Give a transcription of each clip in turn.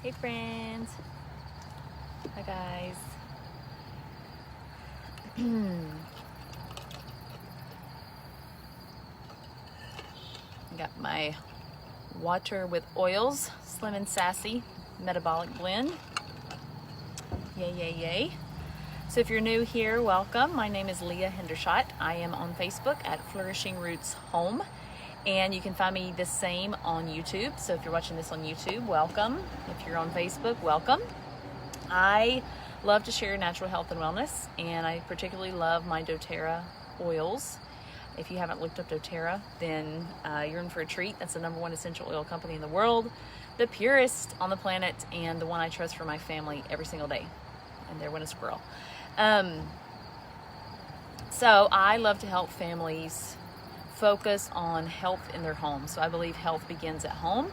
Hey friends. Hi guys. Got my water with oils, Slim and Sassy metabolic blend. Yay, yay, yay. So if you're new here, welcome. My name is Leah Hendershot. I am on Facebook at Flourishing Roots Home. And you can find me the same on YouTube. So if you're watching this on YouTube, welcome. If you're on Facebook, welcome. I love to share natural health and wellness, and I particularly love my Dōterra oils. If you haven't looked up Dōterra, then you're in for a treat. That's the #1 essential oil company in the world, the purest on the planet, and the one I trust for my family every single day. And there went a squirrel. So I love to help families focus on health in their home. So I believe health begins at home,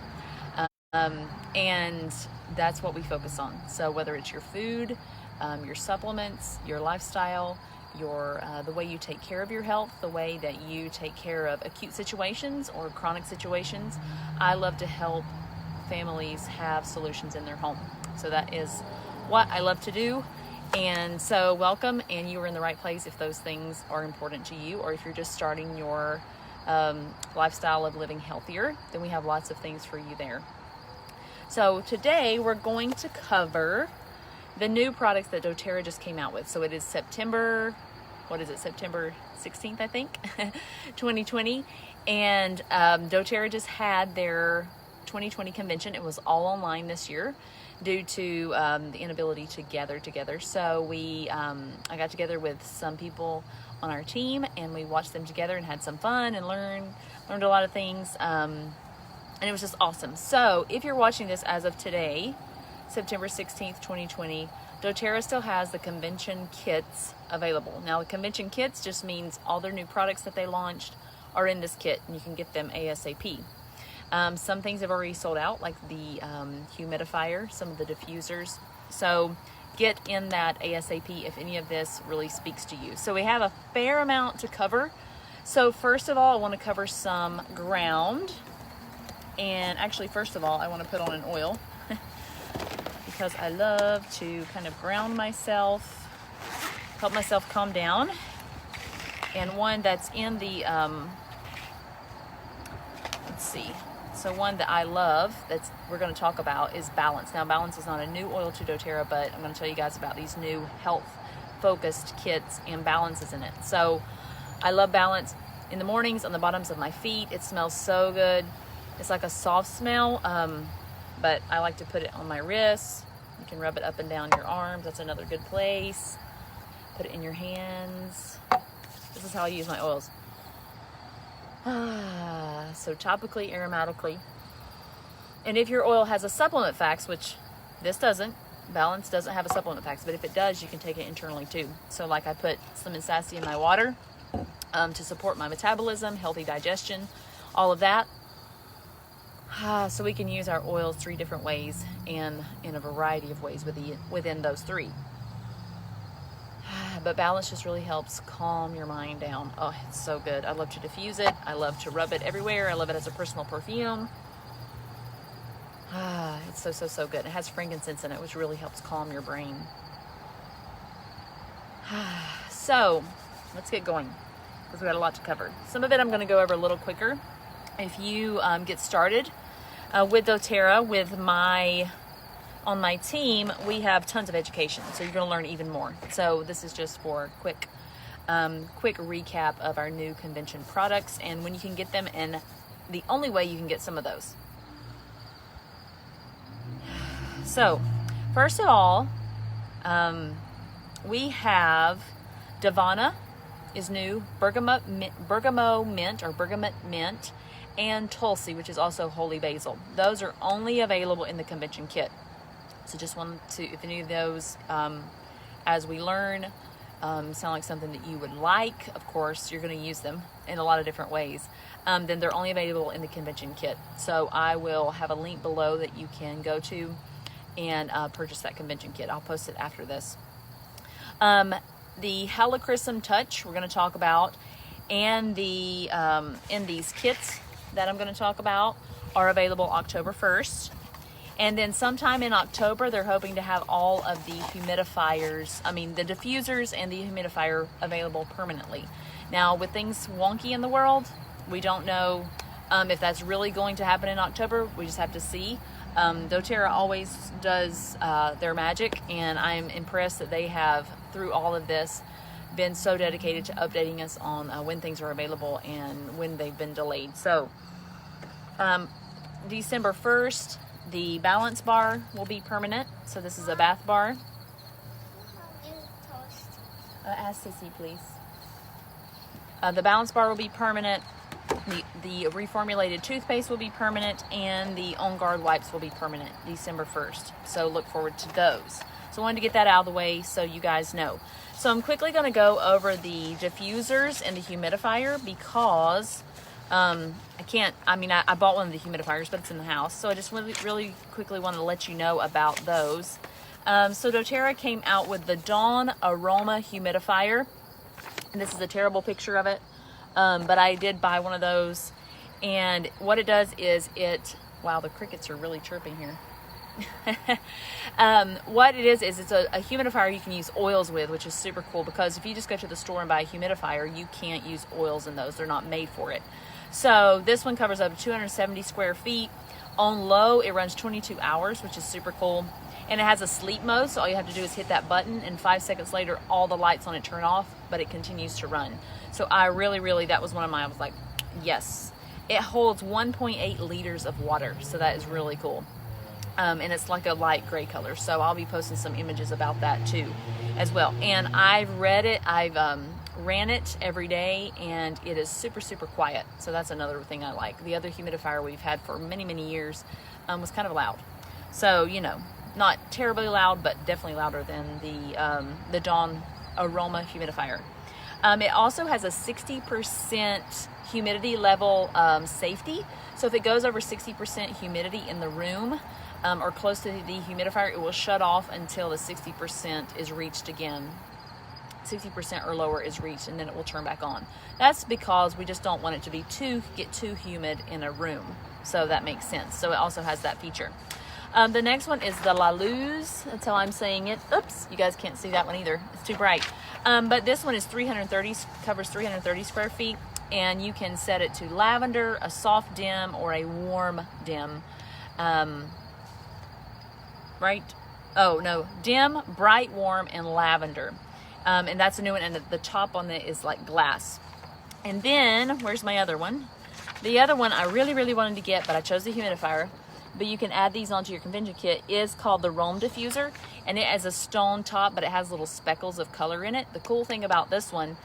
and that's what we focus on. So whether it's your food, your supplements, your lifestyle, the way you take care of your health, the way that you take care of acute situations or chronic situations, I love to help families have solutions in their home. So that is what I love to do. And so welcome, and you are in the right place if those things are important to you, or if you're just starting your lifestyle of living healthier, then we have lots of things for you there. So today we're going to cover the new products that Dōterra just came out with. So it is September 16th, I think, 2020. And Dōterra just had their 2020 convention. It was all online this year due to the inability to gather together. So I got together with some people on our team, and we watched them together and had some fun and learned a lot of things. And it was just awesome. So if you're watching this as of today, September 16th, 2020, Dōterra still has the convention kits available. Now the convention kits just means all their new products that they launched are in this kit, and you can get them ASAP. Some things have already sold out, like the humidifier, some of the diffusers. So get in that ASAP if any of this really speaks to you. So we have a fair amount to cover. So first of all, I want to cover some ground. And actually, first of all, I want to put on an oil because I love to kind of ground myself, help myself calm down. And one that's in the, let's see. So one that I love that we're going to talk about is Balance. Now Balance is not a new oil to Dōterra, but I'm going to tell you guys about these new health-focused kits, and Balance is in it. So I love Balance in the mornings on the bottoms of my feet. It smells so good. It's like a soft smell, but I like to put it on my wrists. You can rub it up and down your arms. That's another good place. Put it in your hands. This is how I use my oils. So topically, aromatically. And if your oil has a supplement facts, which this doesn't, Balance doesn't have a supplement facts, but if it does, you can take it internally too. So like I put Slim and Sassy in my water to support my metabolism, healthy digestion, all of that. So we can use our oils 3 different ways and in a variety of ways within those 3. But Balance just really helps calm your mind down. Oh, it's so good. I love to diffuse it. I love to rub it everywhere. I love it as a personal perfume. It's so, so, so good. It has frankincense in it, which really helps calm your brain. So let's get going because we got a lot to cover. Some of it I'm going to go over a little quicker. If you get started with Dōterra, on my team, we have tons of education, so you're going to learn even more. So this is just for a quick recap of our new convention products and when you can get them, and the only way you can get some of those. So first of all, we have Davana is new, Bergamot Mint, and Tulsi, which is also holy basil. Those are only available in the convention kit. So just wanted to, if any of those, as we learn, sound like something that you would like, of course, you're going to use them in a lot of different ways, then they're only available in the convention kit. So I will have a link below that you can go to and purchase that convention kit. I'll post it after this. The Helichrysum Touch we're going to talk about, and the in these kits that I'm going to talk about are available October 1st. And then sometime in October, they're hoping to have all of the humidifiers, the diffusers and the humidifier available permanently. Now, with things wonky in the world, we don't know if that's really going to happen in October. We just have to see. Dōterra always does their magic, and I'm impressed that they have, through all of this, been so dedicated to updating us on when things are available and when they've been delayed. So, December 1st, the balance bar will be permanent. So this is a bath bar. Ask Sissy, please. The balance bar will be permanent. The reformulated toothpaste will be permanent, and the OnGuard wipes will be permanent December 1st. So look forward to those. So I wanted to get that out of the way so you guys know. So I'm quickly going to go over the diffusers and the humidifier because I bought one of the humidifiers, but it's in the house. So I just really quickly want to let you know about those. So Dōterra came out with the Dawn Aroma Humidifier. And this is a terrible picture of it. But I did buy one of those. And what it does is wow, the crickets are really chirping here. What it is it's a humidifier you can use oils with, which is super cool because if you just go to the store and buy a humidifier, you can't use oils in those. They're not made for it. So this one covers up to 270 square feet. On low, it runs 22 hours, which is super cool. And it has a sleep mode, so all you have to do is hit that button, and 5 seconds later, all the lights on it turn off, but it continues to run. So I really, that was one of mine. I was like, yes. It holds 1.8 liters of water, so that is really cool. And it's like a light gray color, so I'll be posting some images about that too, as well. And I've read it, I've ran it every day, and it is super quiet. So that's another thing I like. The other humidifier we've had for many years was kind of loud. So, not terribly loud, but definitely louder than the Dawn Aroma Humidifier. It also has a 60% humidity level safety. So if it goes over 60% humidity in the room or close to the humidifier, it will shut off until the 60% is reached again. 60% or lower is reached, and then it will turn back on. That's because we just don't want it to get too humid in a room. So that makes sense. So it also has that feature. The next one is the La Luz. That's how I'm saying it. Oops, you guys can't see that one either. It's too bright. But this one is covers 330 square feet, and you can set it to lavender, a soft dim, or a warm dim. Right? Oh, no. Dim, bright, warm, and lavender. And that's a new one, and the top on it is like glass. And then, where's my other one? The other one I really wanted to get, but I chose the humidifier. But you can add these onto your convention kit, is called the Rome Diffuser, and it has a stone top, but it has little speckles of color in it. The cool thing about this one,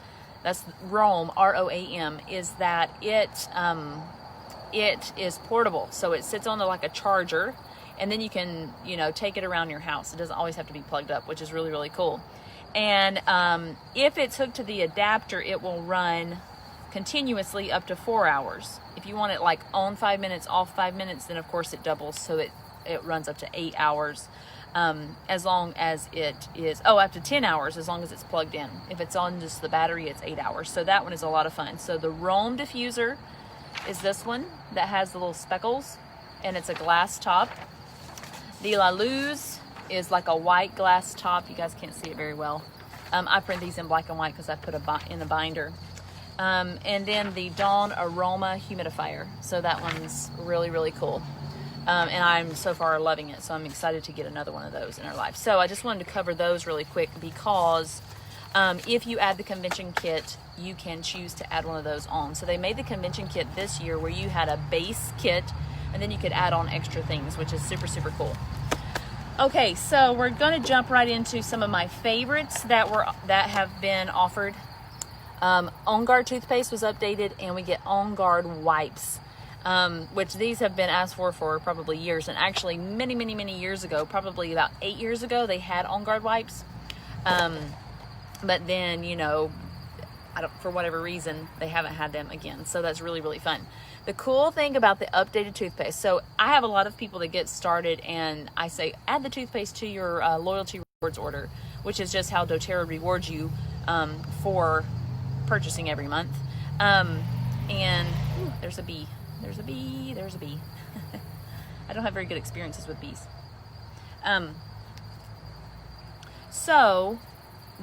that's Rome, R-O-A-M, is that it is portable. So it sits on like a charger, and then you can, take it around your house. It doesn't always have to be plugged up, which is really cool. And if it's hooked to the adapter, it will run continuously up to 4 hours. If you want it like on 5 minutes, off 5 minutes, then of course it doubles, so it runs up to 8 hours, as long as it is, up to 10 hours as long as it's plugged in. If it's on just the battery, it's 8 hours. So that one is a lot of fun. So the Rome Diffuser is this one that has the little speckles, and it's a glass top. The La Luz is like a white glass top. You guys can't see it very well. I print these in black and white because I put in a binder. And then the Dawn Aroma Humidifier. So that one's really cool. And I'm so far loving it. So I'm excited to get another one of those in our life. So I just wanted to cover those really quick because if you add the convention kit, you can choose to add one of those on. So they made the convention kit this year where you had a base kit and then you could add on extra things, which is super cool. Okay, so we're going to jump right into some of my favorites that have been offered. OnGuard Toothpaste was updated, and we get OnGuard Wipes, which these have been asked for probably years. And actually, many years ago, probably about 8 years ago, they had OnGuard Wipes. But then, for whatever reason, they haven't had them again. So that's really fun. The cool thing about the updated toothpaste, so I have a lot of people that get started and I say, add the toothpaste to your loyalty rewards order, which is just how Dōterra rewards you for purchasing every month. And there's a bee. I don't have very good experiences with bees. So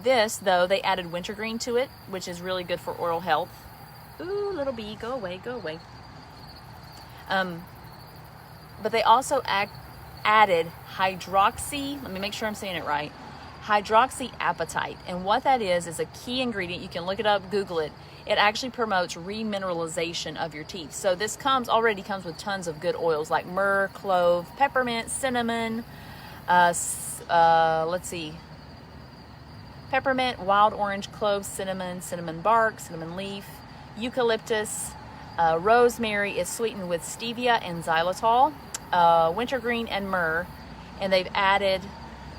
this, though, they added wintergreen to it, which is really good for oral health. Ooh, little bee, go away, go away. But they also added hydroxy, let me make sure I'm saying it right, hydroxyapatite. And what that is a key ingredient. You can look it up, Google it. It actually promotes remineralization of your teeth. So this already comes with tons of good oils like myrrh, clove, peppermint, cinnamon, let's see, peppermint, wild orange, clove, cinnamon, cinnamon bark, cinnamon leaf, eucalyptus, rosemary is sweetened with stevia and xylitol, wintergreen and myrrh, and they've added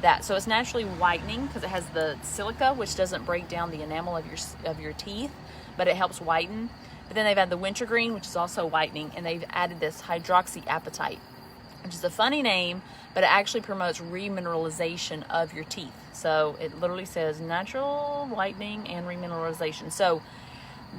that. So it's naturally whitening because it has the silica, which doesn't break down the enamel of your teeth, but it helps whiten. But then they've added the wintergreen, which is also whitening, and they've added this hydroxyapatite, which is a funny name, but it actually promotes remineralization of your teeth. So it literally says natural whitening and remineralization. So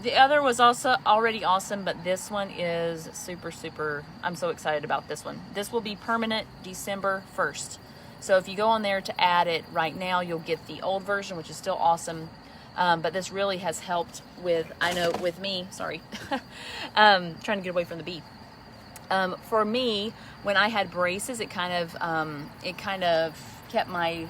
the other was also already awesome, but this one is super, super, I'm so excited about this one. This will be permanent December 1st. So if you go on there to add it right now, you'll get the old version, which is still awesome. But this really has helped with me, sorry, trying to get away from the bee. For me, when I had braces, it kind of kept my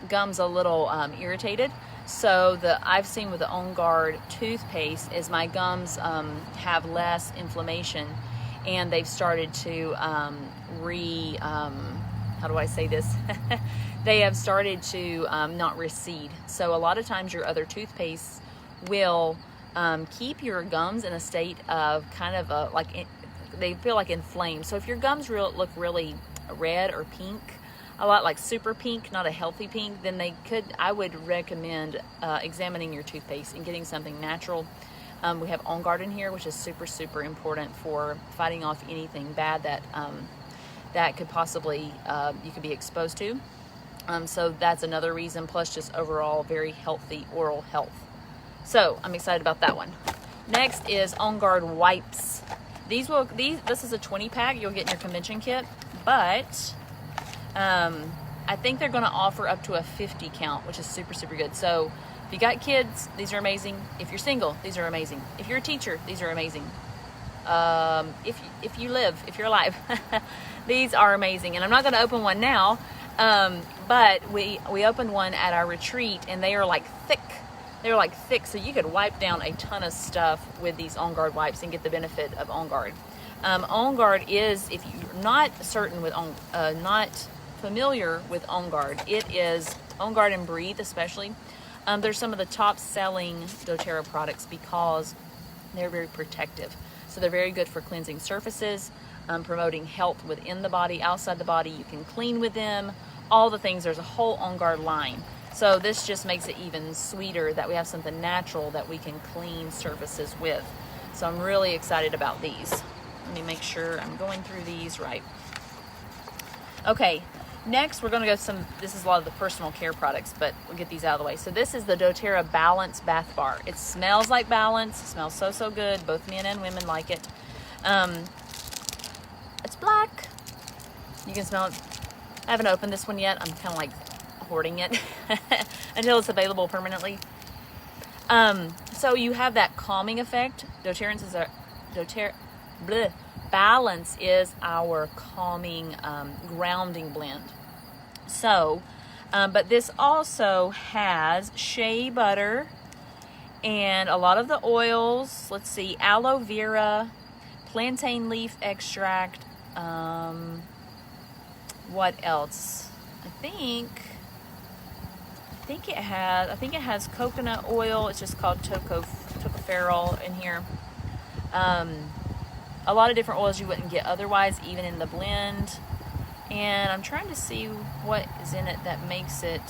gums a little irritated. So I've seen with the OnGuard toothpaste is my gums have less inflammation, and they've started to how do I say this? They have started to not recede. So a lot of times your other toothpastes will keep your gums in a state of kind of they feel like inflamed. So if your gums look really red or pink, a lot like super pink, not a healthy pink, then I would recommend examining your toothpaste and getting something natural. We have OnGuard in here, which is super, super important for fighting off anything bad that could possibly you could be exposed to. So that's another reason, plus just overall very healthy oral health. So I'm excited about that one. Next is OnGuard Wipes. This is a 20 pack you'll get in your convention kit, but I think they're going to offer up to a 50 count, which is super, super good. So if you got kids, these are amazing. If you're single, these are amazing. If you're a teacher, these are amazing. If you're alive, these are amazing. And I'm not going to open one now, but we opened one at our retreat, and they are like thick. They're like thick, so you could wipe down a ton of stuff with these OnGuard wipes and get the benefit of OnGuard. OnGuard is, if you're not familiar with OnGuard, it is OnGuard and Breathe especially. They're some of the top selling Dōterra products because they're very protective. So they're very good for cleansing surfaces, promoting health within the body, outside the body. You can clean with them, all the things. There's a whole OnGuard line. So this just makes it even sweeter that we have something natural that we can clean surfaces with. So I'm really excited about these. Let me make sure I'm going through these right. Okay, next we're going to go this is a lot of the personal care products, but we'll get these out of the way. So this is the Dōterra Balance Bath Bar. It smells like Balance. It smells so, so good. Both men and women like it. It's black. You can smell it. I haven't opened this one yet. I'm kind of like hoarding it until it's available permanently. So you have that calming effect. Balance is our calming, grounding blend. So, but this also has shea butter and a lot of the oils. Let's see, aloe vera, plantain leaf extract. What else? I think it has coconut oil. It's just called tocopherol in here. A lot of different oils you wouldn't get otherwise, even in the blend. And I'm trying to see what is in it that makes it,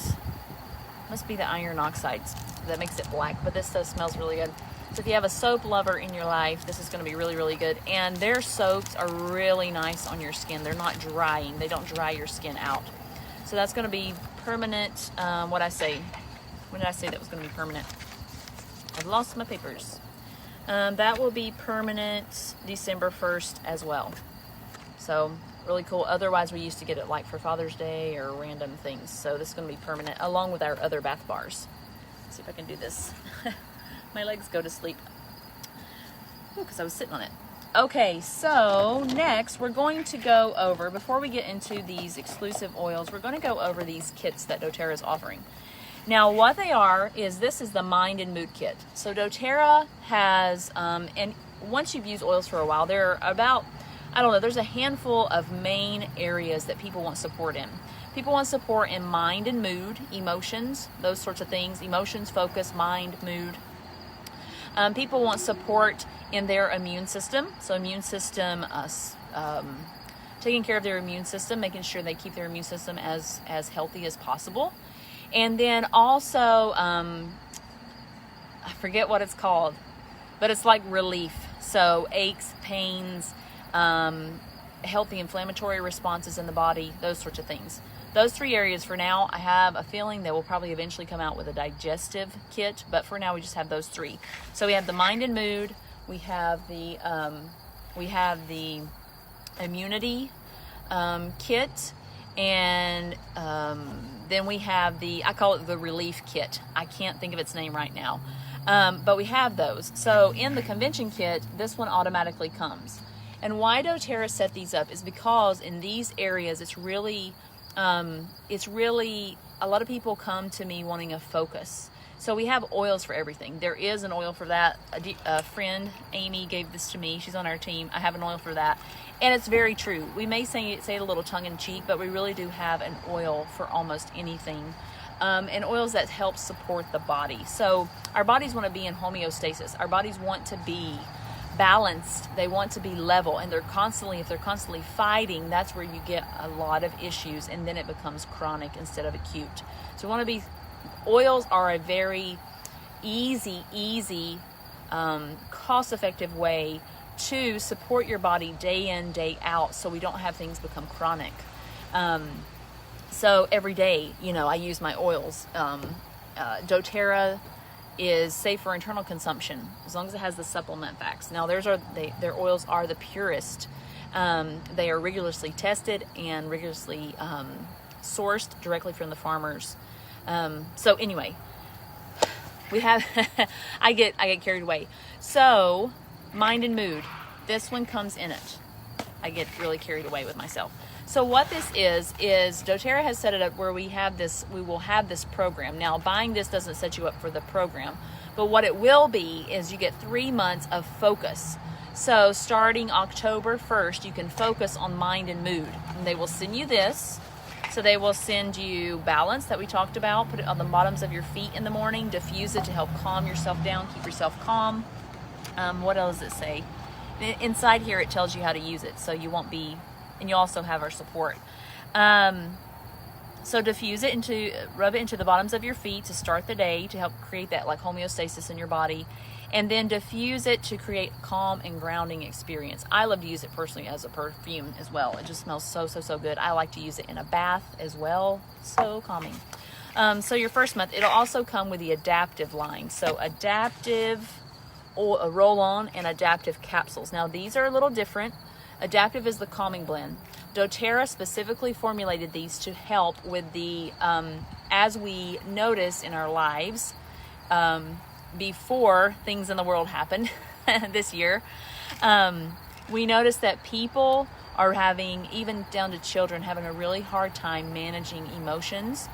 must be the iron oxides that makes it black, but this stuff smells really good. So if you have a soap lover in your life, this is going to be really, really good. And their soaps are really nice on your skin. They're not drying. They don't dry your skin out. So that's going to be permanent. When did I say that was going to be permanent? I've lost my papers. That will be permanent December 1st as well. So really cool. Otherwise, we used to get it like for Father's Day or random things. So this is going to be permanent, along with our other bath bars. Let's see if I can do this. My legs go to sleep because I was sitting on it. Okay, so next we're going to go over, before we get into these exclusive oils, we're going to go over these kits that doTERRA is offering. Now what they are is, this is the Mind and Mood Kit. So doTERRA has, and once you've used oils for a while, there are about, I don't know, there's a handful of main areas that people want support in. People want support in mind and mood, emotions, those sorts of things, emotions, focus, mind, mood. People want support in their immune system. So immune system, taking care of their immune system, making sure they keep their immune system as healthy as possible. And then also, I forget what it's called, but it's like relief. So aches, pains, healthy inflammatory responses in the body, those sorts of things. Those 3 areas for now. I have a feeling they will probably eventually come out with a digestive kit, but for now we just have those 3. So we have the mind and mood, we have the immunity kit, and then we have I call it the relief kit. I can't think of its name right now, but we have those. So in the convention kit, this one automatically comes. And why doTERRA set these up is because in these areas, it's really a lot of people come to me wanting a focus. So we have oils for everything. There is an oil for that. A friend, Amy, gave this to me. She's on our team. I have an oil for that. And it's very true. We may say it a little tongue-in-cheek, but we really do have an oil for almost anything. And oils that help support the body. So our bodies want to be in homeostasis. Our bodies want to be balanced. They want to be level, and if they're constantly fighting, that's where you get a lot of issues, and then it becomes chronic instead of acute. So oils are a very easy, cost-effective way to support your body day in, day out, so we don't have things become chronic. So every day, I use my oils. doTERRA is safe for internal consumption as long as it has the supplement facts. Now their oils are the purest. They are rigorously tested and rigorously sourced directly from the farmers. So anyway, we have I get carried away. So mind and mood, this one comes in it. I get really carried away with myself. So what this is doTERRA has set it up where we will have this program. Now buying this doesn't set you up for the program, but what it will be is you get 3 months of focus. So starting October 1st, you can focus on mind and mood. And they will send you this. So they will send you balance that we talked about, put it on the bottoms of your feet in the morning, diffuse it to help calm yourself down, keep yourself calm. What else does it say? Inside here it tells you how to use it, so you won't be, and you also have our support. So diffuse it rub it into the bottoms of your feet to start the day to help create that like homeostasis in your body, and then diffuse it to create calm and grounding experience. I love to use it personally as a perfume as well. It just smells so good. I like to use it in a bath as well. So calming. So your first month, it'll also come with the adaptive line. So adaptive a roll-on and adaptive capsules. Now these are a little different. Adaptive is the calming blend. doTERRA specifically formulated these to help with the, as we notice in our lives, before things in the world happened this year, we noticed that people are having, even down to children, having a really hard time managing emotions.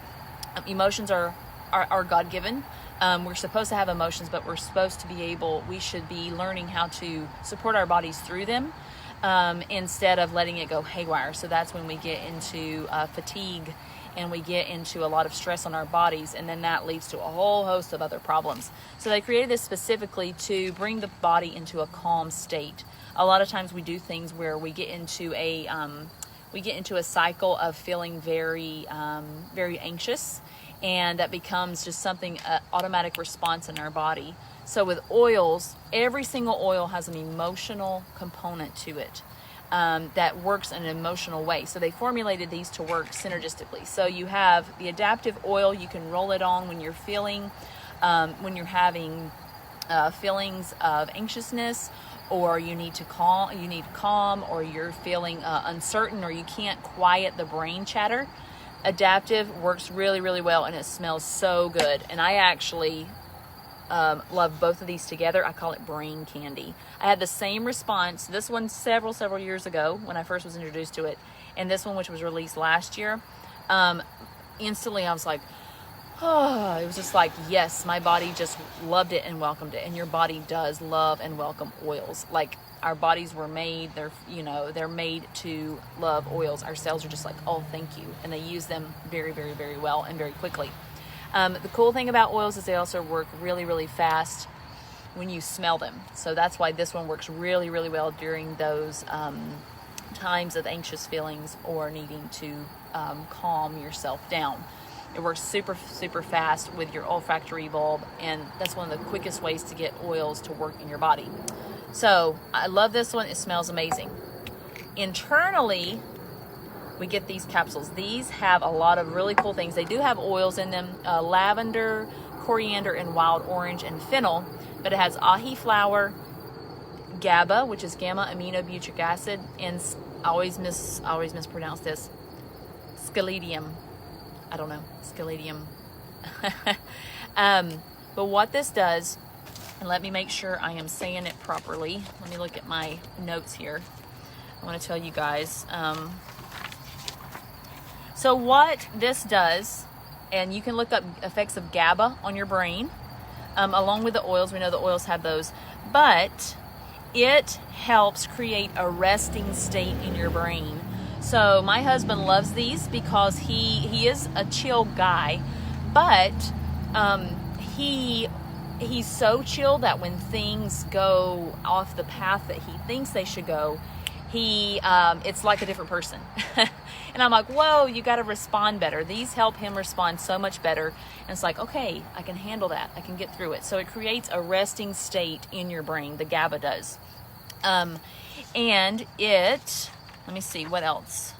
Emotions are God-given. We're supposed to have emotions, but we should be learning how to support our bodies through them instead of letting it go haywire. So that's when we get into fatigue, and we get into a lot of stress on our bodies, and then that leads to a whole host of other problems. So they created this specifically to bring the body into a calm state. A lot of times we do things where we get into a cycle of feeling very anxious, and that becomes just something, automatic response in our body. So with oils, every single oil has an emotional component to it that works in an emotional way. So they formulated these to work synergistically. So you have the adaptive oil, you can roll it on when you're having feelings of anxiousness, or you need calm, or you're feeling uncertain, or you can't quiet the brain chatter, Adaptive works really, really well, and it smells so good. And I actually love both of these together. I call it brain candy. I had the same response, this one several years ago when I first was introduced to it, and this one, which was released last year. Instantly I was like, oh, it was just like, yes, my body just loved it and welcomed it. And your body does love and welcome oils. Like, our bodies were made, they're made to love oils. Our cells are just like, oh, thank you. And they use them very, very, very well and very quickly. The cool thing about oils is they also work really, really fast when you smell them. So that's why this one works really, really well during those times of anxious feelings or needing to calm yourself down. It works super, super fast with your olfactory bulb, and that's one of the quickest ways to get oils to work in your body. So I love this one. It smells amazing. Internally, we get these capsules. These have a lot of really cool things. They do have oils in them, lavender, coriander, and wild orange, and fennel, but it has ahi flower, GABA, which is gamma aminobutyric acid, and I always mispronounce this, scaledium. I don't know, scaledium. But what this does, and let me make sure I am saying it properly. Let me look at my notes here. I want to tell you guys. So what this does, and you can look up effects of GABA on your brain, along with the oils. We know the oils have those, but it helps create a resting state in your brain. So my husband loves these because he is a chill guy, but he's so chill that when things go off the path that he thinks they should go, it's like a different person. And I'm like, whoa, you got to respond better. These help him respond so much better. And it's like, okay, I can handle that. I can get through it. So it creates a resting state in your brain. The GABA does. And it, let me see, what else?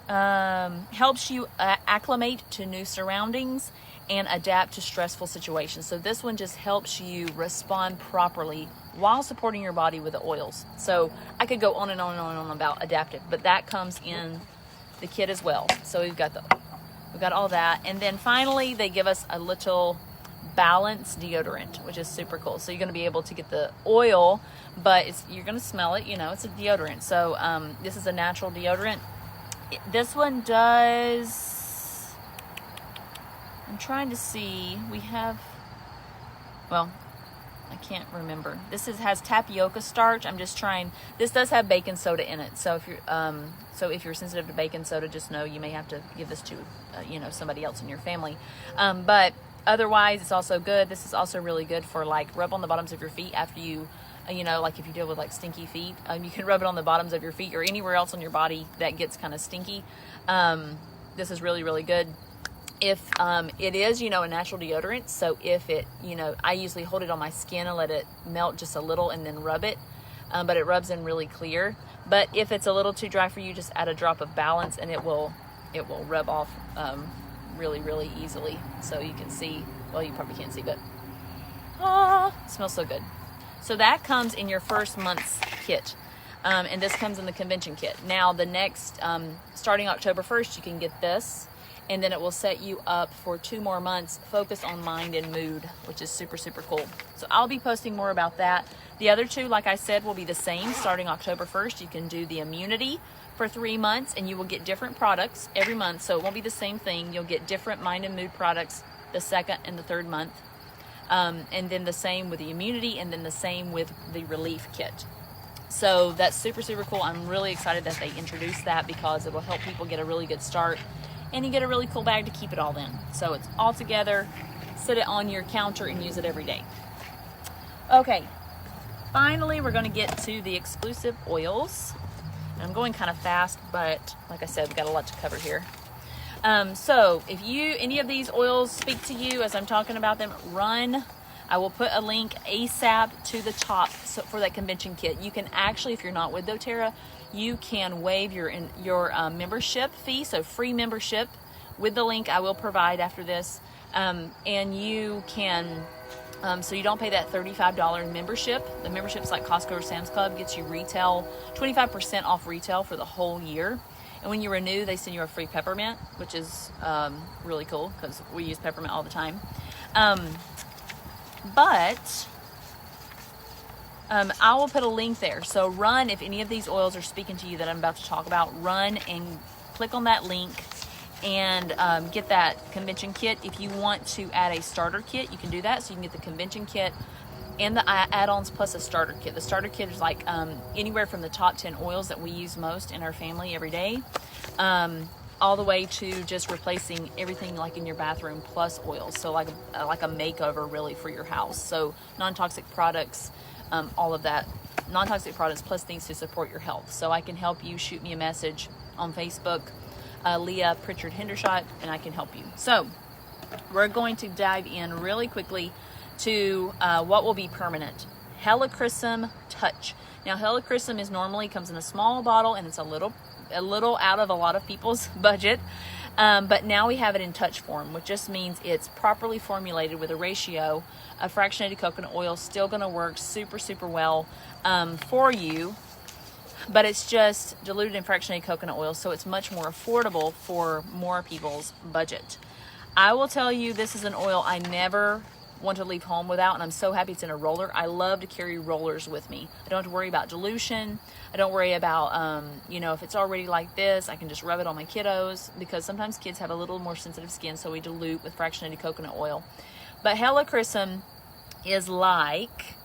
Helps you acclimate to new surroundings and adapt to stressful situations. So this one just helps you respond properly while supporting your body with the oils. So I could go on and on and on and on about Adaptive, but that comes in the kit as well. So we've got all that. And then finally, they give us a little balance deodorant, which is super cool. So you're going to be able to get the oil, but you're going to smell it, it's a deodorant. So this is a natural deodorant. This one does, I'm trying to see, I can't remember. This has tapioca starch. This does have baking soda in it. So if you're sensitive to baking soda, just know you may have to give this to, somebody else in your family. But otherwise, it's also good. This is also really good for rub on the bottoms of your feet after you, like if you deal with stinky feet, you can rub it on the bottoms of your feet or anywhere else on your body that gets kind of stinky. This is really, really good. If it is, a natural deodorant, so if it, I usually hold it on my skin and let it melt just a little and then rub it, but it rubs in really clear. But if it's a little too dry for you, just add a drop of Balance and it will rub off really, really easily. So you can see, well, you probably can't see, but it smells so good. So that comes in your first month's kit. And this comes in the convention kit. Now the next, starting October 1st, you can get this, and then it will set you up for 2 more months focused on mind and mood, which is super, super cool. So I'll be posting more about that. The other 2, like I said, will be the same. Starting October 1st, you can do the immunity for 3 months, and you will get different products every month. So it won't be the same thing. You'll get different mind and mood products the 2nd and the 3rd month. And then the same with the immunity, and then the same with the relief kit. So that's super, super cool. I'm really excited that they introduced that because it will help people get a really good start. And you get a really cool bag to keep it all in. So it's all together. Sit it on your counter and use it every day. Okay, finally we're going to get to the exclusive oils. And I'm going kind of fast, but like I said, we've got a lot to cover here. So if any of these oils speak to you as I'm talking about them, run. I will put a link ASAP to the top for that convention kit. You can actually, if you're not with Dōterra, you can waive your membership fee, so free membership with the link I will provide after this. And you can So you don't pay that $35 membership. The membership's like Costco or Sam's Club, gets you retail, 25% off retail for the whole year. And when you renew, they send you a free peppermint, which is really cool because we use peppermint all the time. But I will put a link there. So run, if any of these oils are speaking to you that I'm about to talk about, run and click on that link and get that convention kit. If you want to add a starter kit, you can do that. So you can get the convention kit and the add-ons plus a starter kit. The starter kit is like anywhere from the top 10 oils that we use most in our family every day, all the way to just replacing everything like in your bathroom plus oils. So like a makeover really for your house. So non-toxic products, all of that, non-toxic products plus things to support your health. So I can help you. Shoot me a message on Facebook, Leah Hendershot, and I can help you. So we're going to dive in really quickly to what will be permanent. Helichrysum Touch. Now Helichrysum is normally comes in a small bottle and it's a little out of a lot of people's budget, but now we have it in touch form, which just means it's properly formulated with a ratio of fractionated coconut oil. Still going to work super well for you, but it's just diluted in fractionated coconut oil, so it's much more affordable for more people's budget. I will tell you, this is an oil I never want to leave home without, and I'm so happy it's in a roller. I love to carry rollers with me. I don't have to worry about dilution. I don't worry about, if it's already like this, I can just rub it on my kiddos, because sometimes kids have a little more sensitive skin, so we dilute with fractionated coconut oil. But Helichrysum is like,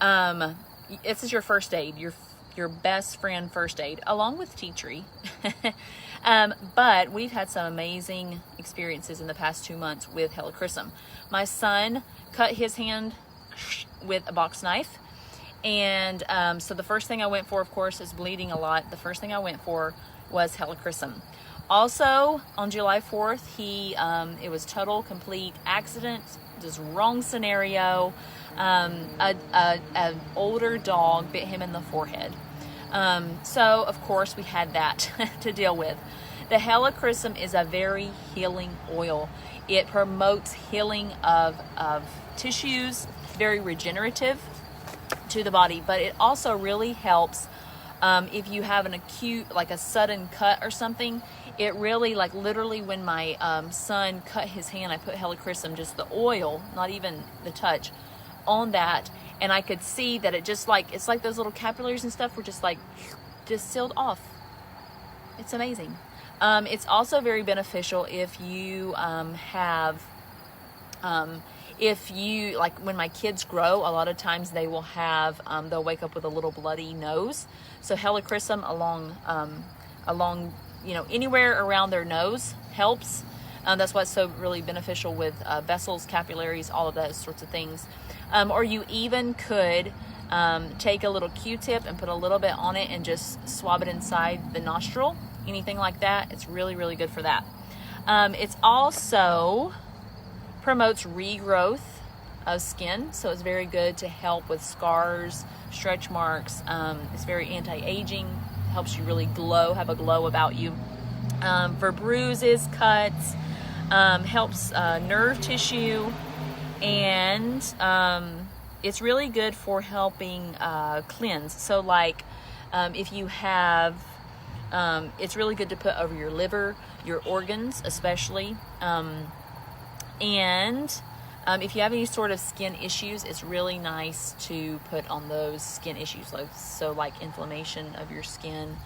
this is your first aid, your best friend first aid, along with tea tree. But we've had some amazing experiences in the past 2 months with Helichrysum. My son cut his hand with a box knife. And so the first thing I went for, of course, is bleeding a lot. The first thing I went for was Helichrysum. Also, on July 4th, it was total, complete accident, just wrong scenario. An older dog bit him in the forehead. So, of course, we had that to deal with. The Helichrysum is a very healing oil. It promotes healing of tissues, very regenerative to the body, but it also really helps if you have an acute, like a sudden cut or something. It really, like literally when my son cut his hand, I put Helichrysum, just the oil, not even the touch, on that, and I could see that it just like, it's like those little capillaries and stuff were just sealed off. It's amazing. It's also very beneficial if you like when my kids grow, a lot of times they will have, they'll wake up with a little bloody nose. So Helichrysum along, anywhere around their nose helps. That's why it's so really beneficial with vessels, capillaries, all of those sorts of things. Or you even could take a little Q-tip and put a little bit on it and just swab it inside the nostril, anything like that. It's really good for that. It's also promotes regrowth of skin, so it's very good to help with scars, stretch marks. It's very anti-aging, helps you really glow, have a glow about you. For bruises, cuts, helps nerve tissue, and it's really good for helping cleanse. So like if you have, it's really good to put over your liver, your organs especially, and if you have any sort of skin issues, it's really nice to put on those skin issues. So like inflammation of your skin,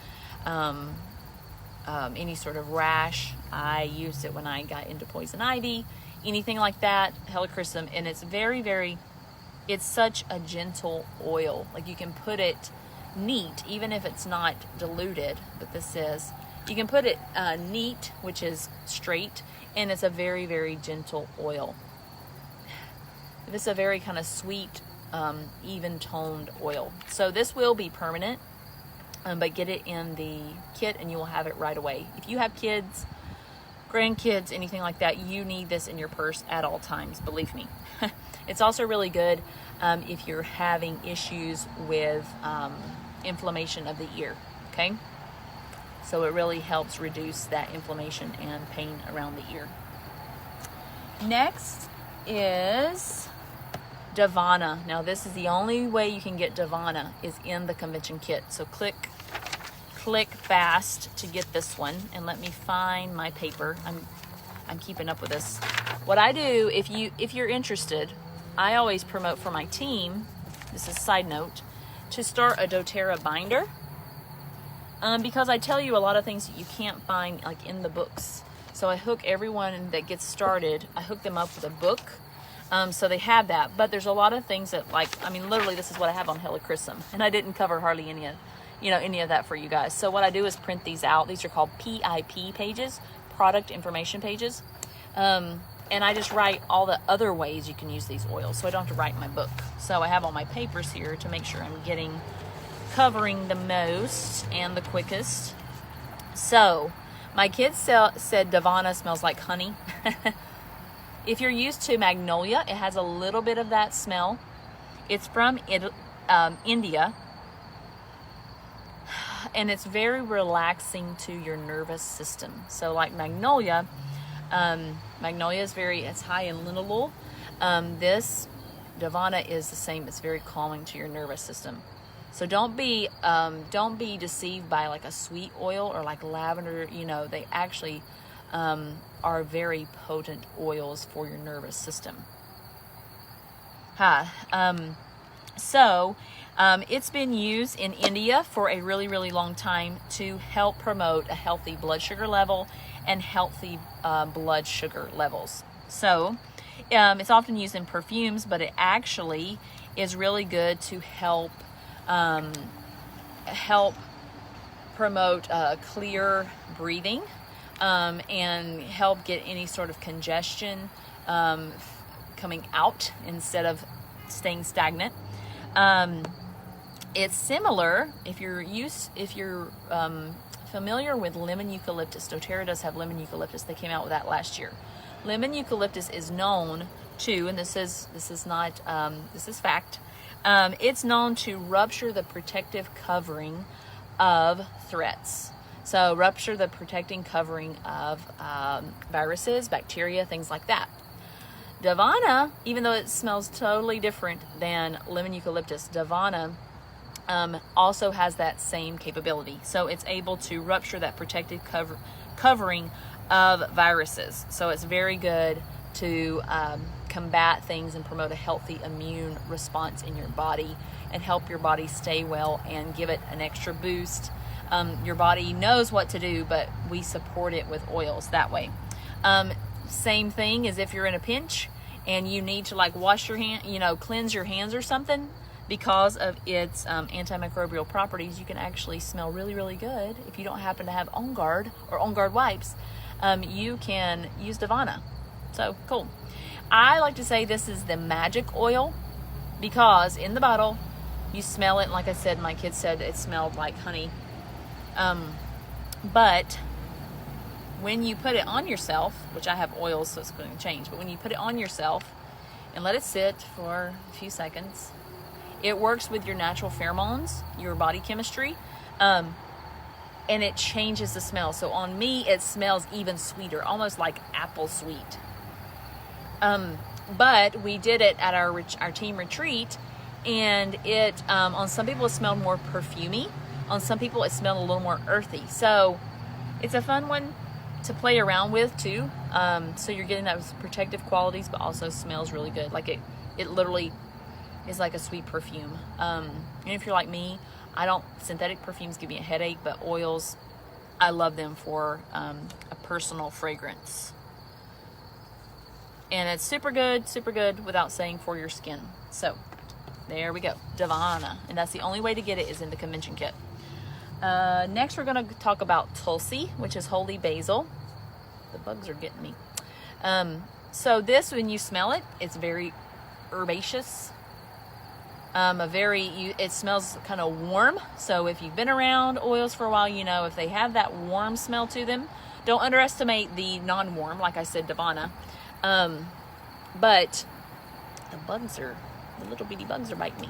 any sort of rash. I used it when I got into poison ivy, anything like that, Helichrysum. And it's it's such a gentle oil. Like you can put it neat, even if it's not diluted, but this is, you can put it neat, which is straight, and it's a very gentle oil. This is a very kind of sweet, even toned oil. So this will be permanent, but get it in the kit and you will have it right away. If you have kids, grandkids, anything like that, you need this in your purse at all times, believe me. It's also really good if you're having issues with inflammation of the ear, okay? So it really helps reduce that inflammation and pain around the ear. Next is Davana. Now this is the only way you can get Davana is in the convention kit. So click fast to get this one, and let me find my paper. I'm keeping up with this. What I do, if you're interested, I always promote for my team, this is a side note, to start a Dōterra binder, because I tell you a lot of things that you can't find like in the books. So I hook everyone that gets started, I hook them up with a book, so they have that. But there's a lot of things that, like, I mean, literally this is what I have on Helichrysum, and I didn't cover hardly any of that for you guys. So what I do is print these out. These are called PIP pages, product information pages. And I just write all the other ways you can use these oils, so I don't have to write in my book. So I have all my papers here to make sure I'm covering the most and the quickest. So my kids said Davana smells like honey. If you're used to magnolia, it has a little bit of that smell. It's from India, and it's very relaxing to your nervous system. So like magnolia, magnolia is it's high in linalool. This Davana is the same. It's very calming to your nervous system. So don't be deceived by like a sweet oil or like lavender. You know, they actually are very potent oils for your nervous system. It's been used in India for a really, really long time to help promote a healthy blood sugar level and healthy blood sugar levels. So it's often used in perfumes, but it actually is really good to help promote clear breathing, and help get any sort of congestion coming out instead of staying stagnant. It's similar if you're familiar with lemon eucalyptus. Dōterra does have lemon eucalyptus. They came out with that last year. Lemon eucalyptus is known to, and this is fact. It's known to rupture the protective covering of threats. So rupture the protecting covering of viruses, bacteria, things like that. Davana, even though it smells totally different than lemon eucalyptus, Davana also has that same capability. So it's able to rupture that protective covering of viruses. So it's very good to combat things and promote a healthy immune response in your body and help your body stay well and give it an extra boost. Your body knows what to do, but we support it with oils that way. Same thing as if you're in a pinch and you need to like wash your hand, cleanse your hands or something. Because of its antimicrobial properties, you can actually smell really, really good. If you don't happen to have OnGuard or OnGuard Wipes, you can use Davana. So cool. I like to say this is the magic oil because in the bottle, you smell it. Like I said, my kids said it smelled like honey. But when you put it on yourself, which I have oils, so it's going to change, but when you put it on yourself and let it sit for a few seconds, it works with your natural pheromones, your body chemistry, and it changes the smell. So on me, it smells even sweeter, almost like apple sweet. But we did it at our team retreat, and it on some people it smelled more perfumey. On some people it smelled a little more earthy. So it's a fun one to play around with too. So you're getting those protective qualities, but also smells really good. Like it literally is like a sweet perfume. And if you're like me, synthetic perfumes give me a headache, but oils, I love them for a personal fragrance. And it's super good without saying for your skin. So there we go, Davana. And that's the only way to get it is in the convention kit. Next we're gonna talk about Tulsi, which is holy basil. The bugs are getting me. So this, when you smell it, it's very herbaceous. It smells kind of warm. So if you've been around oils for a while, if they have that warm smell to them. Don't underestimate the non-warm, like I said, Davana. But the little bitty bugs are biting me.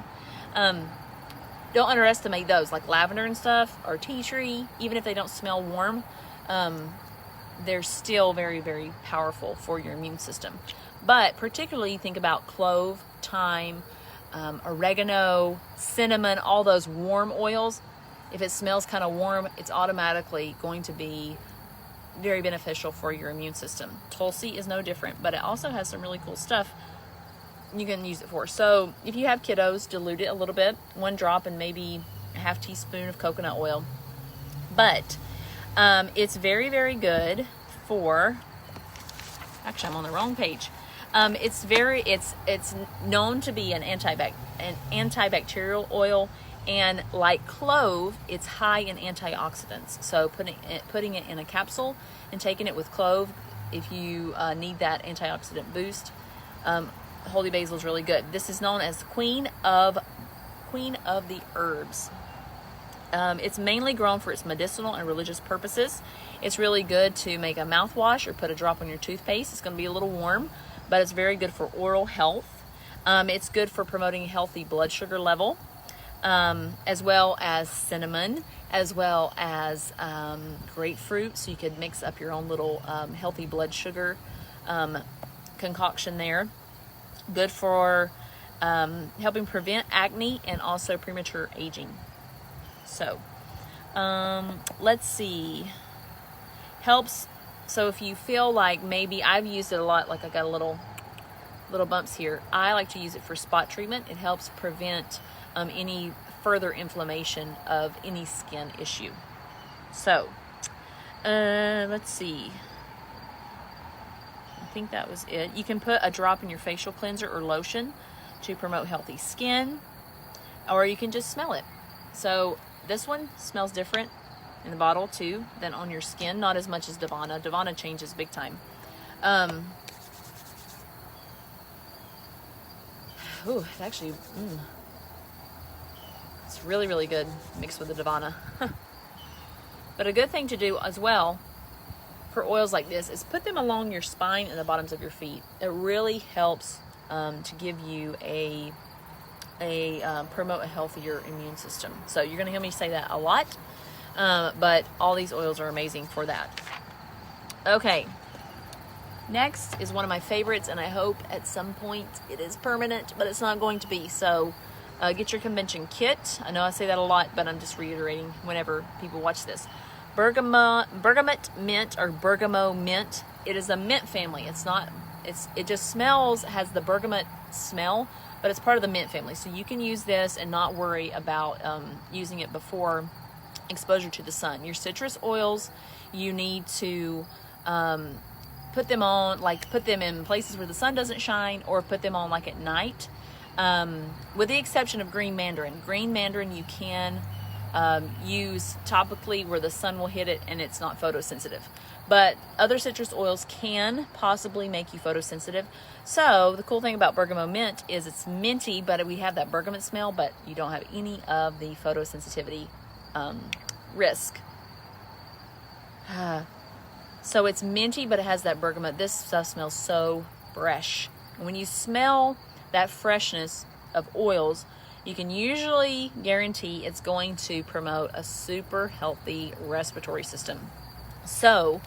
Don't underestimate those, like lavender and stuff, or tea tree, even if they don't smell warm. they're still very, very powerful for your immune system. But particularly think about clove, thyme, oregano, cinnamon, all those warm oils. If it smells kind of warm, it's automatically going to be very beneficial for your immune system. Tulsi is no different, but it also has some really cool stuff you can use it for. So if you have kiddos, dilute it a little bit, 1 drop and maybe a ½ teaspoon of coconut oil. But it's very, very good for, actually I'm on the wrong page. It's known to be an antibacterial oil, and like clove, it's high in antioxidants. So putting it in a capsule and taking it with clove, if you need that antioxidant boost, holy basil is really good. This is known as queen of the herbs. It's mainly grown for its medicinal and religious purposes. It's really good to make a mouthwash or put a drop on your toothpaste. It's going to be a little warm, but it's very good for oral health. It's good for promoting a healthy blood sugar level, as well as cinnamon, as well as grapefruit. So you could mix up your own little healthy blood sugar concoction there. Good for helping prevent acne and also premature aging. So let's see. Helps. So if you feel like maybe, I've used it a lot, like I got a little bumps here. I like to use it for spot treatment. It helps prevent any further inflammation of any skin issue. So let's see. I think that was it. You can put a drop in your facial cleanser or lotion to promote healthy skin, or you can just smell it. So this one smells different in the bottle too than on your skin, not as much as Davana. Davana changes big time. Ooh, it actually, it's really, really good mixed with the Davana. But a good thing to do as well for oils like this is put them along your spine and the bottoms of your feet. It really helps to give you promote a healthier immune system. So you're going to hear me say that a lot, but all these oils are amazing for that. Okay, next is one of my favorites, and I hope at some point it is permanent, but it's not going to be. So get your convention kit. I know I say that a lot, but I'm just reiterating whenever people watch this. Bergamot Mint or Bergamot Mint. It is a mint family. It just smells, has the bergamot smell, but it's part of the mint family. So you can use this and not worry about using it before exposure to the sun. Your citrus oils, you need to put them on, like put them in places where the sun doesn't shine, or put them on like at night, with the exception of green mandarin. Green mandarin you can use topically where the sun will hit it and it's not photosensitive. But other citrus oils can possibly make you photosensitive. So the cool thing about Bergamot Mint is it's minty, but we have that bergamot smell, but you don't have any of the photosensitivity risk. So it's minty, but it has that bergamot. This stuff smells so fresh. And when you smell that freshness of oils, you can usually guarantee it's going to promote a super healthy respiratory system. So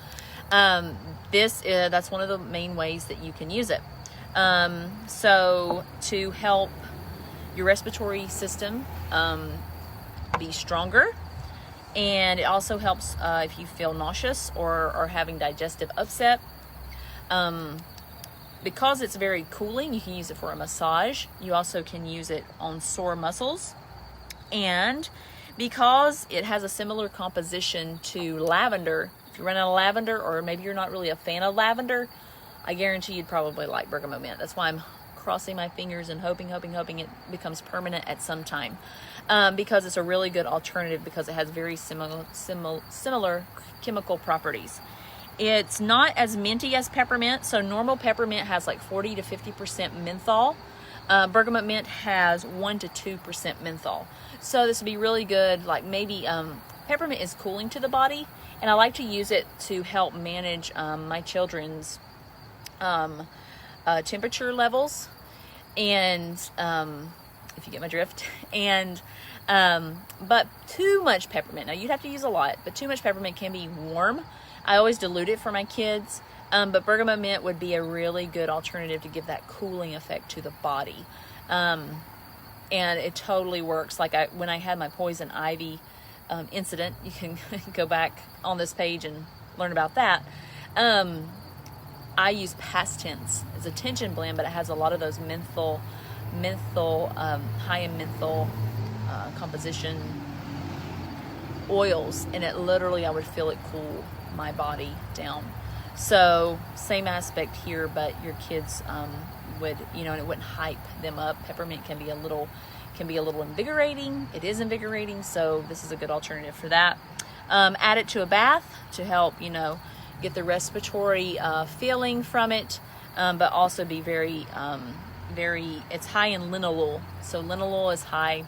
that's one of the main ways that you can use it. So to help your respiratory system be stronger, and it also helps if you feel nauseous or are having digestive upset. Because it's very cooling, you can use it for a massage. You also can use it on sore muscles. And because it has a similar composition to lavender, if you run out of lavender, or maybe you're not really a fan of lavender, I guarantee you'd probably like Bergamot Mint. That's why I'm crossing my fingers and hoping it becomes permanent at some time. Because it's a really good alternative, because it has very similar chemical properties. It's not as minty as peppermint. So normal peppermint has like 40 to 50% menthol. Bergamot Mint has 1 to 2% menthol. So this would be really good. Like maybe peppermint is cooling to the body, and I like to use it to help manage my children's temperature levels, and if you get my drift. And but too much peppermint, now you'd have to use a lot, but too much peppermint can be warm. I always dilute it for my kids, but bergamot mint would be a really good alternative to give that cooling effect to the body. And it totally works. Like when I had my poison ivy incident, you can go back on this page and learn about that. I use past tense. It's a tension blend, but it has a lot of those menthol, high in menthol composition oils, and it literally, I would feel it cool my body down. So same aspect here, but your kids would, and it wouldn't hype them up. Peppermint can be a little invigorating. It is invigorating, so this is a good alternative for that. Add it to a bath to help, get the respiratory feeling from it, but also be very, it's high in linalool. So linalool is high.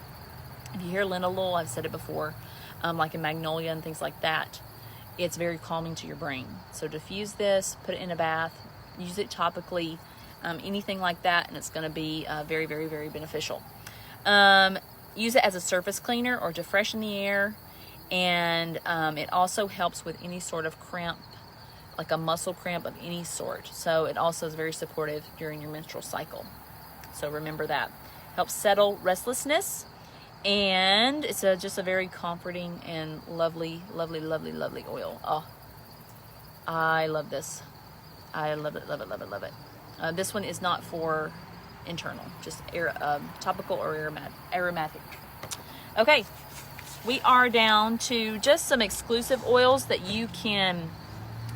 If you hear linalool, I've said it before, like in magnolia and things like that, it's very calming to your brain. So diffuse this, put it in a bath, use it topically, anything like that, and it's going to be very, very, very beneficial. Use it as a surface cleaner or to freshen the air, and it also helps with any sort of cramp, like a muscle cramp of any sort. So it also is very supportive during your menstrual cycle. So remember that. Helps settle restlessness, and it's just a very comforting and lovely, lovely, lovely, lovely oil. Oh, I love this. I love it, love it, love it, love it. This one is not for internal, just topical or aromatic. Okay, we are down to just some exclusive oils that you can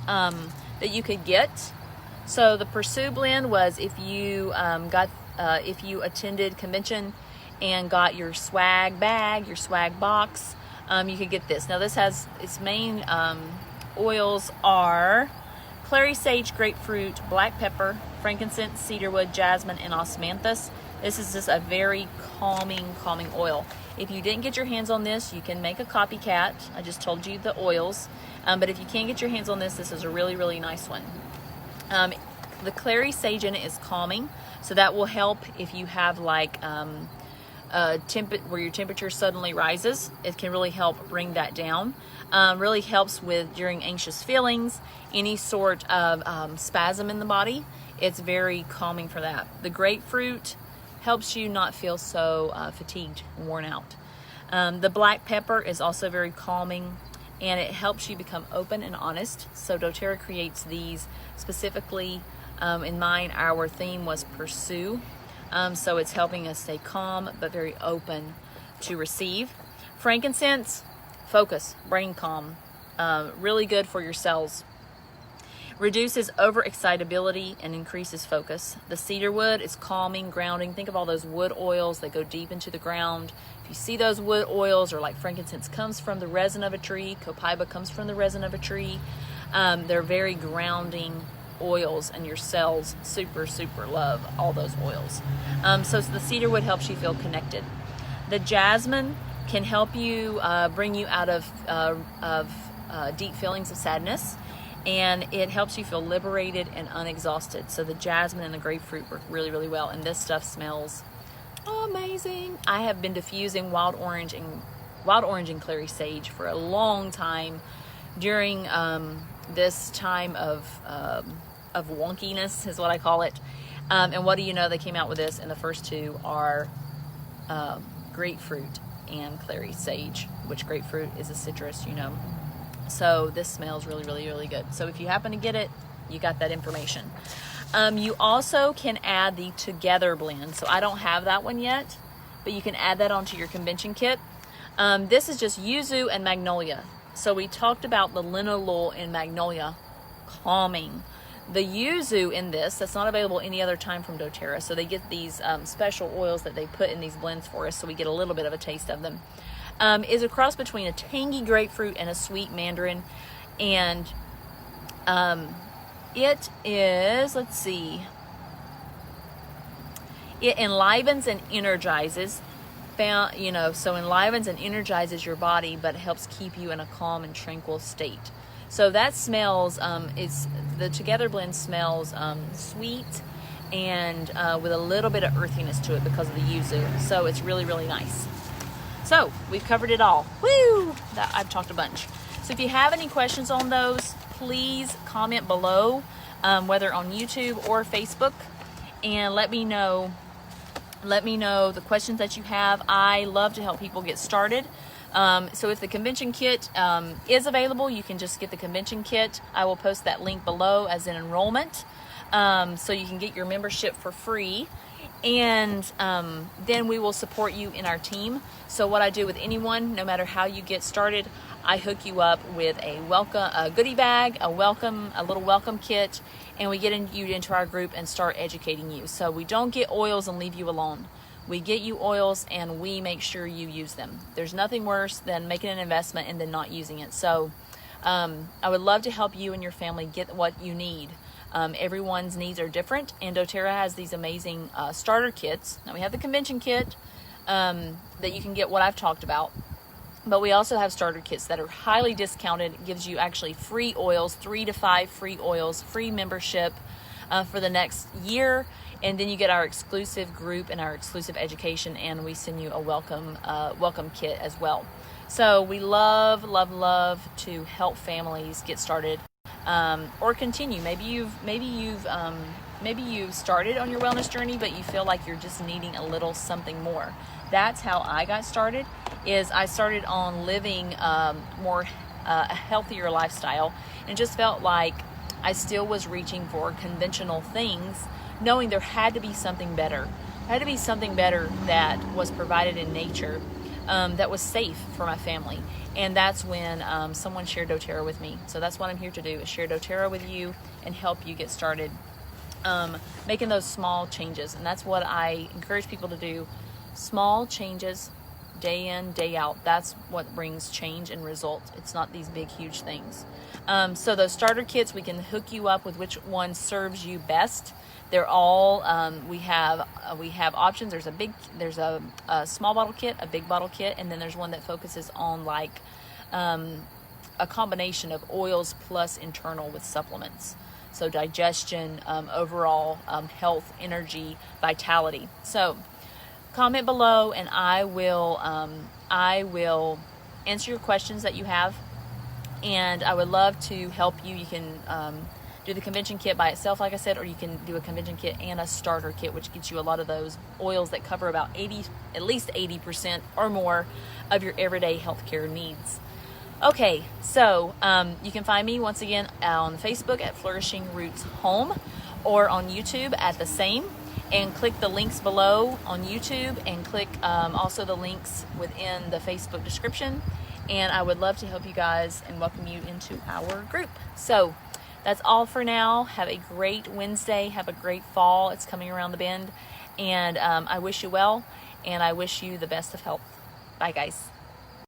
could get. So the Pursue blend was if you if you attended convention and got your swag bag, your swag box, you could get this. Now this has its main oils are clary sage, grapefruit, black pepper, frankincense, cedarwood, jasmine, and osmanthus. This is just a very calming oil. If you didn't get your hands on this, you can make a copycat. I just told you the oils. But if you can't get your hands on this, this is a really, really nice one. The clary sage in it is calming, so that will help if you have like where your temperature suddenly rises. It can really help bring that down. Really helps with during anxious feelings, any sort of spasm in the body. It's very calming for that. The grapefruit helps you not feel so fatigued and worn out. The black pepper is also very calming, and it helps you become open and honest. So Dōterra creates these specifically. In mine, our theme was Pursue. So it's helping us stay calm, but very open to receive. Frankincense, focus, brain calm. Really good for your cells. Reduces overexcitability and increases focus. The cedarwood is calming, grounding. Think of all those wood oils that go deep into the ground. If you see those wood oils, or like frankincense comes from the resin of a tree, copaiba comes from the resin of a tree. They're very grounding oils, and your cells super love all those oils. So the cedarwood helps you feel connected. The jasmine can help you bring you out of deep feelings of sadness, and it helps you feel liberated and unexhausted. So the jasmine and the grapefruit work really well, and this stuff smells amazing. I have been diffusing wild orange and clary sage for a long time during this time of wonkiness is what I call it. And what do you know, they came out with this, and the first two are grapefruit and clary sage, which grapefruit is a citrus, So this smells really good. So if you happen to get it, you got that information. You also can add the Together blend. So I don't have that one yet, but you can add that onto your convention kit. This is just yuzu and magnolia. So we talked about the linalool in magnolia, calming. The yuzu in this, that's not available any other time from Dōterra. So they get these special oils that they put in these blends for us, so we get a little bit of a taste of them. Is a cross between a tangy grapefruit and a sweet mandarin. And it is, let's see, it enlivens and energizes. So enlivens and energizes your body, but it helps keep you in a calm and tranquil state. So that smells, the Together blend smells sweet and with a little bit of earthiness to it because of the yuzu. So it's really nice. So we've covered it all. Woo! I've talked a bunch. So if you have any questions on those, please comment below, whether on YouTube or Facebook, and let me know the questions that you have. I love to help people get started. So if the convention kit is available, you can just get the convention kit. I will post that link below as an enrollment, so you can get your membership for free. And then we will support you in our team. So what I do with anyone, no matter how you get started, I hook you up with a goodie bag, a little welcome kit, and we get you into our group and start educating you. So we don't get oils and leave you alone. We get you oils and we make sure you use them. There's nothing worse than making an investment and then not using it. So I would love to help you and your family get what you need. Everyone's needs are different, and Dōterra has these amazing starter kits. Now we have the convention kit that you can get what I've talked about, but we also have starter kits that are highly discounted. It gives you actually free oils, 3 to 5 free oils, free membership for the next year, and then you get our exclusive group and our exclusive education, and we send you a welcome kit as well. So we love to help families get started. Or continue. Maybe you've started on your wellness journey, but you feel like you're just needing a little something more. That's how I got started. I started on living a healthier lifestyle, and just felt like I still was reaching for conventional things, knowing there had to be something better. There had to be something better that was provided in nature, that was safe for my family. And that's when someone shared Dōterra with me. So that's what I'm here to do, is share Dōterra with you and help you get started making those small changes. And that's what I encourage people to do. Small changes, day in, day out. That's what brings change and results. It's not these big, huge things. So those starter kits, we can hook you up with which one serves you best. They're all, we have options. There's a small bottle kit, a big bottle kit, and then there's one that focuses on like a combination of oils plus internal with supplements. So digestion, overall health, energy, vitality. So comment below, and I will answer your questions that you have, and I would love to help you. You can do the convention kit by itself, like I said, or you can do a convention kit and a starter kit, which gets you a lot of those oils that cover about at least 80% or more of your everyday healthcare needs. Okay, so you can find me once again on Facebook at Flourishing Roots Home, or on YouTube at the same, and click the links below on YouTube, and click also the links within the Facebook description. And I would love to help you guys and welcome you into our group. So that's all for now. Have a great Wednesday. Have a great fall. It's coming around the bend. And I wish you well, and I wish you the best of health. Bye, guys.